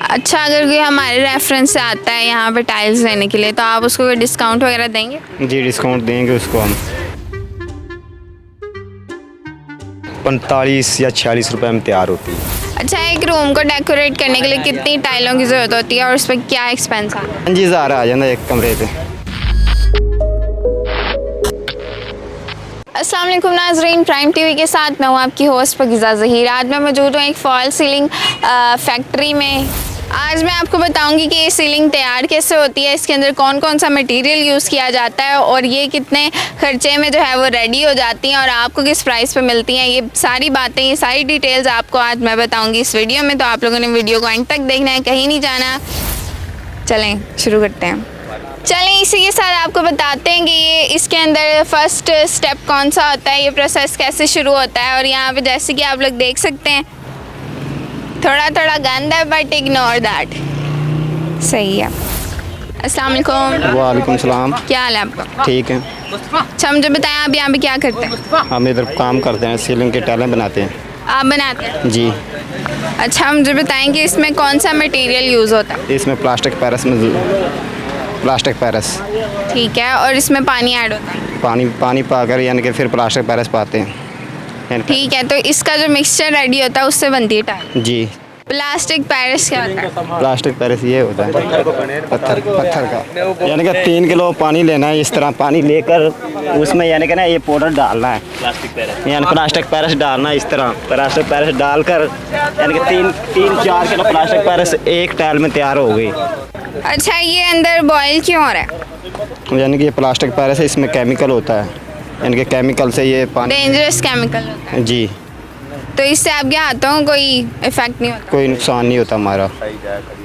अच्छा, अगर कोई हमारे रेफरेंस से आता है यहाँ पे टाइल्स लेने के लिए तो आप उसको कोई डिस्काउंट वगैरह देंगे? जी डिस्काउंट देंगे उसको हम 45 या 46 रुपए में तैयार होती है। अच्छा, एक रूम को डेकोरेट करने के लिए कितनी टाइलों की ज़रूरत होती है और उस पर क्या एक्सपेंस आता है? 5000 आ जाता एक कमरे पे। अस्सलाम वालेकुम नाज़रीन, प्राइम टीवी के साथ मैं हूँ आपकी होस्ट पकीज़ा ज़हीर। आज मैं मौजूद हूँ एक फॉल सीलिंग फैक्ट्री में। आज मैं आपको बताऊंगी कि ये सीलिंग तैयार कैसे होती है, इसके अंदर कौन कौन सा मटेरियल यूज़ किया जाता है और ये कितने खर्चे में जो है वो रेडी हो जाती हैं और आपको किस प्राइस पे मिलती हैं। ये सारी बातें, ये सारी डिटेल्स आपको आज मैं बताऊंगी इस वीडियो में, तो आप लोगों ने वीडियो को एंड तक देखना है, कहीं नहीं जाना। चलें शुरू करते हैं। चलें इसी के साथ आपको बताते हैं कि ये इसके अंदर फर्स्ट स्टेप कौन सा होता है, ये प्रोसेस कैसे शुरू होता है। और यहाँ पे जैसे कि आप लोग देख सकते हैं थोड़ा थोड़ा गंद है, बट इग्नोर दैट। सही है। अस्सलाम वालेकुम। वालेकुम सलाम। क्या हाल है आपका? ठीक है। अच्छा, मुझे बताएं आप यहाँ पे क्या करते हैं? हम इधर काम करते हैं, सीलिंग के टाइलें बनाते हैं। आप बनाते हैं? जी। अच्छा, मुझे बताएं कि इसमें कौन सा मटेरियल यूज़ होता है? इसमें प्लास्टिक पैरस। ठीक है, और इसमें पानी ऐड होता है? पानी पाकर यानी कि फिर प्लास्टिक पैरस पाते हैं। ठीक है, तो इसका जो मिक्सचर रेडी होता है उससे बनती है टाइल? जी। प्लास्टिक पैरिस क्या होता है? प्लास्टिक पैरस ये होता है पत्थर का, यानी कि 3 किलो पानी लेना है। इस तरह पानी लेकर उसमें यानी कि ना ये पाउडर डालना है, यानी प्लास्टिक पैरस डालना है। इस तरह प्लास्टिक पैरस डालकर यानी कि 3-4 किलो प्लास्टिक पैरस एक टाइल में तैयार हो गई। अच्छा, ये अंदर बॉयल क्यों हो रहा है? यानी कि ये प्लास्टिक पैरस है, इसमें केमिकल होता है, यानी कि केमिकल से ये पानी डेंजरस केमिकल होता है। जी। तो इससे आपके हाथों को कोई इफेक्ट नहीं होता? कोई नुकसान नहीं होता हमारा।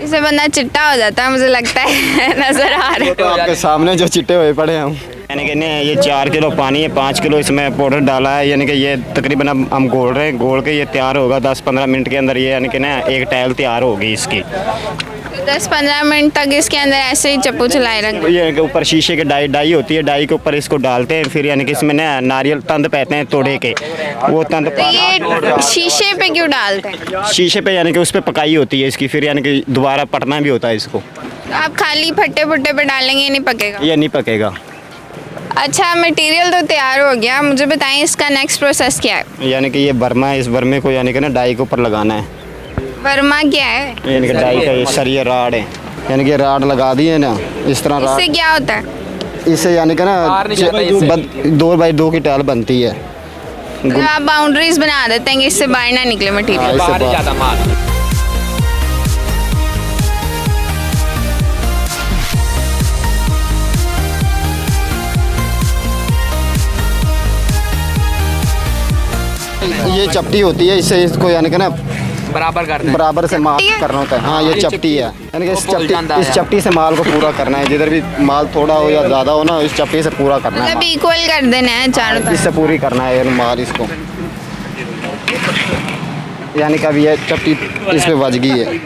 इससे बंदा चिट्टा हो जाता है मुझे लगता है नजर आ रहा है। तो आपके सामने जो चिट्टे हुए पड़े हैं हम, यानी कि नहीं ये 4 किलो पानी है, 5 किलो इसमें पाउडर डाला है, यानी कि ये तकरीबन अब हम घोल रहे हैं। घोल के ये तैयार होगा 10-15 मिनट के अंदर, ये यानी कि ना एक टाइल तैयार होगी इसकी। 10-15 मिनट तक इसके अंदर ऐसे ही चप्पू चलाए रखें? ये के ऊपर शीशे की डाई होती है, डाई के ऊपर इसको डालते हैं, फिर यानी कि इसमें ना नारियल तंद कहते हैं तोड़े के, वो तंद। तो ये शीशे पे क्यों डालते हैं? शीशे पे यानी कि उस पर पकाई होती है इसकी, फिर यानी कि दोबारा पटना भी होता है इसको। तो आप खाली फट्टे फुट्टे पे डालेंगे, ये नहीं पकेगा? ये नहीं पकेगा। अच्छा, मटेरियल तो तैयार हो गया, मुझे बताएं इसका नेक्स्ट प्रोसेस क्या है? यानी कि ये बर्मा है, इस बर्मे को यानी कि ना डाई के ऊपर लगाना है। वर्मा क्या है? यानी कि डाई का ये सरिया राड है, यानी कि राड लगा दिए ना इस तरह। इससे क्या होता है? इससे यानी कि ना 2x2 की टाइल बनती है। तो आप बाउंड्रीज बना देते हैं कि इससे बाहर ना निकले मटेरियल? ये चपटी होती है, इससे इसको यानी कि ना बराबर से माल करना होता है। हाँ, ये चपटी है, यानी कि इस चपटी से माल को पूरा करना है। जिधर भी माल थोड़ा हो या ज़्यादा हो ना, इस चपटी से पूरा करना है, मतलब इक्वल कर देना है चारों तरफ? इससे पूरी करना है माल इसको। यानी कि अब ये चपटी इस पर बज गई है,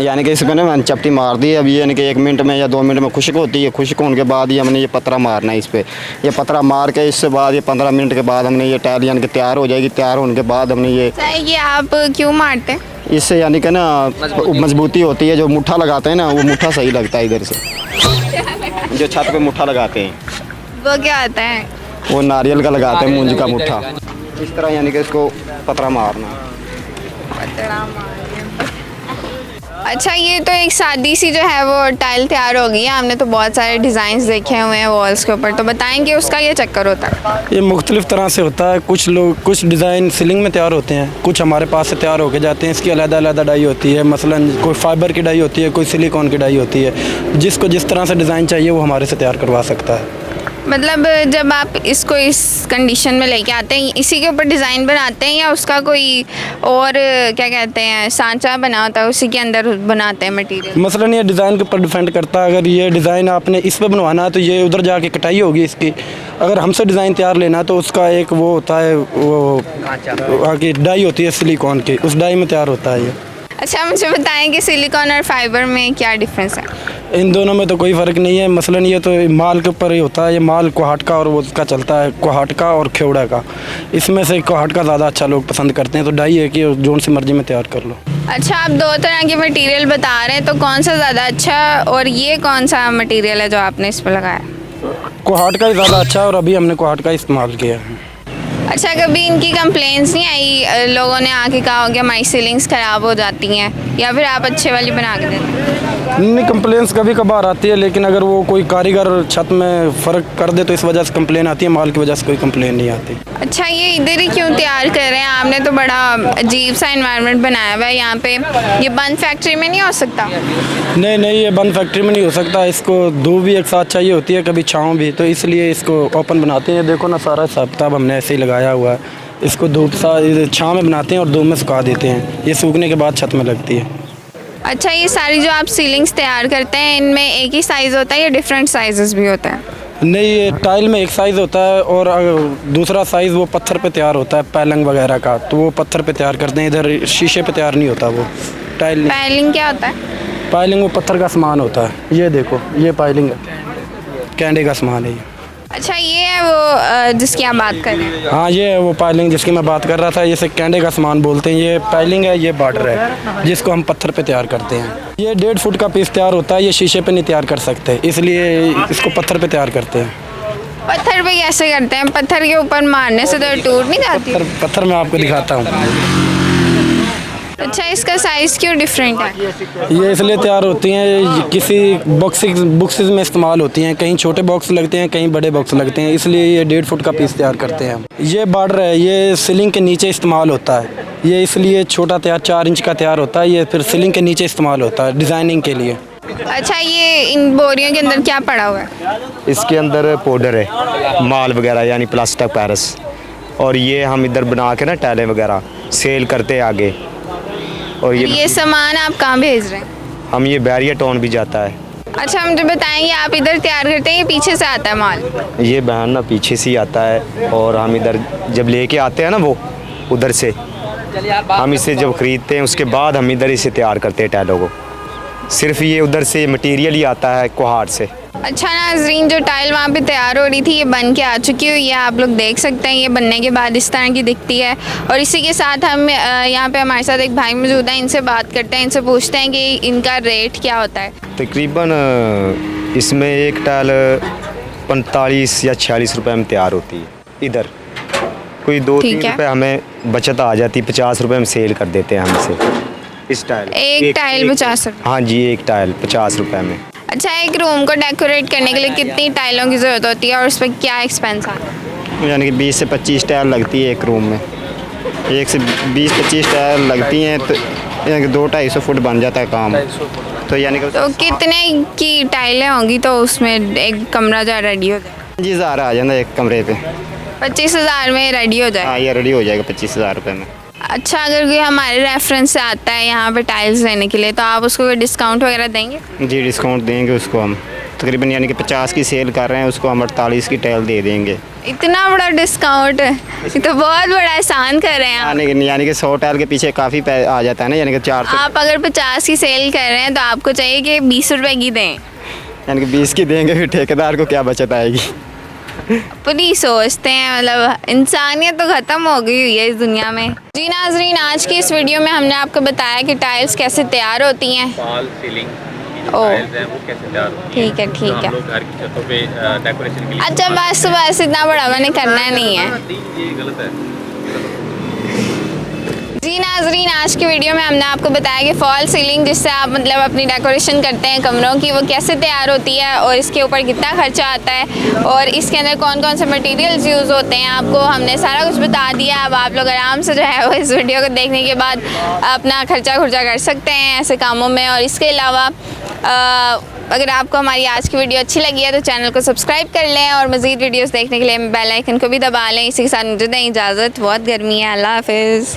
यानी कि इसमें ना मैंने चपटी मार दी है। अब ये यानी कि 1 मिनट में या 2 मिनट में खुश्क होती है। खुश्क होने के बाद ही हमने ये पतरा मारना है इस पर। ये पतरा मार के इससे बाद ये 15 मिनट के बाद हमने ये टाइल यानी कि तैयार हो जाएगी। तैयार होने के बाद हमने ये आप क्यों मारते हैं? इससे यानी कि ना मजबूती होती है। जो मुट्ठा लगाते हैं ना, वो मुट्ठा सही लगता है इधर से। जो छत पे मुट्ठा लगाते हैं वो क्या होता है? वो नारियल का लगाते हैं, मूंज का मुट्ठा। इस तरह यानी कि इसको पतरा मारना। अच्छा, ये तो एक सादी सी जो है वो टाइल तैयार हो गई है। हमने तो बहुत सारे डिज़ाइंस देखे हुए हैं वॉल्स के ऊपर, तो बताएंगे उसका ये चक्कर होता है? ये मुख्तलिफ़ तरह से होता है। कुछ डिज़ाइन सीलिंग में तैयार होते हैं, कुछ हमारे पास से तैयार होके जाते हैं। इसकी अलग-अलग डाई होती है, मसलन कोई फाइबर की डाई होती है, कोई सिलिकॉन की डाई होती है। जिसको जिस तरह से डिज़ाइन चाहिए वो हमारे से तैयार करवा सकता है। मतलब जब आप इसको इस कंडीशन में लेके आते हैं, इसी के ऊपर डिज़ाइन बनाते हैं या उसका कोई और क्या कहते हैं सांचा बना होता है, उसी के अंदर बनाते हैं मटेरियल? मसलन ये डिज़ाइन के ऊपर डिपेंड करता है। अगर ये डिज़ाइन आपने इस पर बनवाना है तो ये उधर जाके कटाई होगी इसकी। अगर हमसे डिज़ाइन तैयार लेना है तो उसका एक वो होता है, वो आगे डाई होती है सिलिकॉन की, उस डाई में तैयार होता है ये। अच्छा, मुझे बताएं कि सिलिकॉन और फाइबर में क्या डिफरेंस है? इन दोनों में तो कोई फ़र्क नहीं है। मसलन ये तो माल के ऊपर ही होता है। ये माल कोहाट का और वो उसका चलता है कोहाट का और खेवड़ा का। इसमें से कोहाट का ज़्यादा अच्छा लोग पसंद करते हैं। तो डाई है कि जोन से मर्जी में तैयार कर लो। अच्छा, आप दो तरह के मटेरियल बता रहे हैं, तो कौन सा ज़्यादा अच्छा और ये कौन सा मटेरियल है जो आपने इस पर लगाया? कोहाट का ही ज़्यादा अच्छा है और अभी हमने कोहाट का इस्तेमाल किया है। अच्छा, कभी इनकी कंप्लेंट्स नहीं आई, लोगों ने आके कहा हो कि हमारी सीलिंग्स ख़राब हो जाती हैं, या फिर आप अच्छे वाली बना के देते हैं? नहीं, कंप्लेंट्स कभी कभार आती है, लेकिन अगर वो कोई कारीगर छत में फ़र्क कर दे तो इस वजह से कंप्लेन आती है, माल की वजह से कोई कंप्लेन नहीं आती। अच्छा, ये इधर ही क्यों तैयार कर रहे हैं? आपने तो बड़ा अजीब सा एनवायरनमेंट बनाया हुआ है यहाँ पे, ये बंद फैक्ट्री में नहीं हो सकता? नहीं, ये बंद फैक्ट्री में नहीं हो सकता, इसको धूप भी एक साथ चाहिए होती है, कभी छाँव भी, तो इसलिए इसको ओपन बनाते हैं। देखो ना, सारा हिसाब किताब हमने ऐसे ही लगाया हुआ है। इसको धूप छाँव में बनाते हैं और धूप में सुखा देते हैं, ये सूखने के बाद छत में लगती है। अच्छा, ये सारी जो आप सीलिंग्स तैयार करते हैं, इनमें एक ही साइज़ होता है या डिफरेंट साइजेस भी होते हैं? नहीं, ये टाइल में एक साइज़ होता है और दूसरा साइज़ वो पत्थर पे तैयार होता है, पैलिंग वगैरह का, तो वो पत्थर पे तैयार करते हैं, इधर शीशे पे तैयार नहीं होता वो टाइल। पैलिंग क्या होता है? पाइलिंग वो पत्थर का सामान होता है, ये देखो, ये पाइलिंग है, कैंडे का सामान है ये। अच्छा, ये है वो जिसकी आप बात कर रहे हैं? हाँ, ये है वो पाइलिंग जिसकी मैं बात कर रहा था, इसे कैंडे का सामान बोलते हैं। ये पाइलिंग है, ये बॉर्डर है जिसको हम पत्थर पे तैयार करते हैं। ये 1.5 फुट का पीस तैयार होता है, ये शीशे पे नहीं तैयार कर सकते, इसलिए इसको पत्थर पे तैयार करते हैं। पत्थर पे कैसे करते हैं? पत्थर के ऊपर मारने से तो टूट नहीं जाती? पत्थर मैं आपको दिखाता हूँ। अच्छा, इसका साइज़ क्यों डिफरेंट है? ये इसलिए तैयार होती हैं, किसी बॉक्सेस में इस्तेमाल होती हैं, कहीं छोटे बॉक्स लगते हैं, कहीं बड़े बॉक्स लगते हैं, इसलिए ये 1.5 फुट का पीस तैयार करते हैं हम। ये बॉर्डर है, ये सीलिंग के नीचे इस्तेमाल होता है, ये इसलिए छोटा तैयार 4 इंच का तैयार होता है, ये फिर सीलिंग के नीचे इस्तेमाल होता है डिज़ाइनिंग के लिए। अच्छा, ये इन बोरियों के अंदर क्या पड़ा हुआ है? इसके अंदर पाउडर है, माल वगैरह यानी प्लास्टिक पैरस, और ये हम इधर बना के ना टाइलें वगैरह सेल करते हैं आगे। और ये सामान आप कहाँ भेज रहे हैं? हम ये बैरियर टाउन भी जाता है। अच्छा, मुझे बताएंगे, आप इधर तैयार करते हैं, ये पीछे से आता है माल? ये बहन ना पीछे से ही आता है, और हम इधर जब लेके आते हैं ना, वो उधर से हम इसे जब ख़रीदते हैं उसके बाद हम इधर इसे तैयार करते हैं टाइलों को। सिर्फ ये उधर से मटेरियल ही आता है कोहाट से। अच्छा नाज़रीन, जो टाइल वहाँ पे तैयार हो रही थी, ये बन के आ चुकी हुई है, आप लोग देख सकते हैं। ये बनने के बाद इस तरह की दिखती है। और इसी के साथ हम यहाँ पे हमारे साथ एक भाई मौजूद है, इनसे बात करते हैं, इनसे पूछते हैं कि इनका रेट क्या होता है। तकरीबन इसमें एक टाइल 45 या 46 रुपए में तैयार होती है। इधर कोई 2-3 रुपये हमें बचत आ जाती, 50 रुपये में सेल कर देते हैं हम इसे। इस टाइल एक टाइल 50 रुपये? हाँ जी, एक टाइल 50 रुपये में। अच्छा, एक रूम को डेकोरेट करने के लिए कितनी टाइलों की ज़रूरत होती है और उस पर क्या एक्सपेंस आता है? यानी कि 20 से 25 टाइल लगती है एक रूम में। 1 से 20-25 टाइल लगती हैं, तो यानी कि 200-250 फुट बन जाता है काम। तो यानी कि तो कितने की टाइलें होंगी तो उसमें एक कमरा जो रेडी हो जाए? 25,000 आ जाता है एक कमरे पे। 25,000 में रेडी हो जाए? हाँ, ये रेडी हो जाएगा 25,000 रुपये में। अच्छा, अगर कोई हमारे रेफरेंस से आता है यहाँ पे टाइल्स लेने के लिए, तो आप उसको कोई डिस्काउंट वगैरह देंगे? जी, डिस्काउंट देंगे उसको हम। तकरीबन यानी कि 50 की सेल कर रहे हैं, उसको हम 48 की टाइल दे देंगे। इतना बड़ा डिस्काउंट? ये तो बहुत बड़ा एहसान कर रहे हैं आप। यानी कि 100 टाइल के पीछे काफ़ी आ जाता है ना, यानी कि 400। आप अगर 50 की सेल कर रहे हैं तो आपको चाहिए कि 20 रुपए की दें। यानी कि 20 की देंगे, फिर ठेकेदार को क्या बचत आएगी? अपनी सोचते हैं, मतलब इंसानियत तो ख़त्म हो गई हुई है इस दुनिया में। जी नाज़रीन, आज की इस वीडियो में हमने आपको बताया कि टाइल्स कैसे तैयार होती हैं। फॉल सीलिंग टाइल्स हैं वो कैसे तैयार होती हैं। ठीक है, ठीक है। हम लोग घर की छतों पे डेकोरेशन के लिए। अच्छा, बस इतना बड़ा मैंने करना नहीं है। ये गलत है। जी नाज़रीन, आज की वीडियो में हमने आपको बताया कि फॉल सीलिंग जिससे आप मतलब अपनी डेकोरेशन करते हैं कमरों की, वो कैसे तैयार होती है और इसके ऊपर कितना खर्चा आता है और इसके अंदर कौन कौन से मटेरियल्स यूज़ होते हैं। आपको हमने सारा कुछ बता दिया। अब आप लोग आराम से जो है वो इस वीडियो को देखने के बाद अपना खर्चा कर सकते हैं ऐसे कामों में। और इसके अलावा अगर आपको हमारी आज की वीडियो अच्छी लगी है तो चैनल को सब्सक्राइब कर लें और मज़ीद वीडियोस देखने के लिए बेल आइकन को भी दबा लें। इसी के साथ मुझे दें इजाज़त, बहुत गर्मी है। अल्लाह हाफिज़।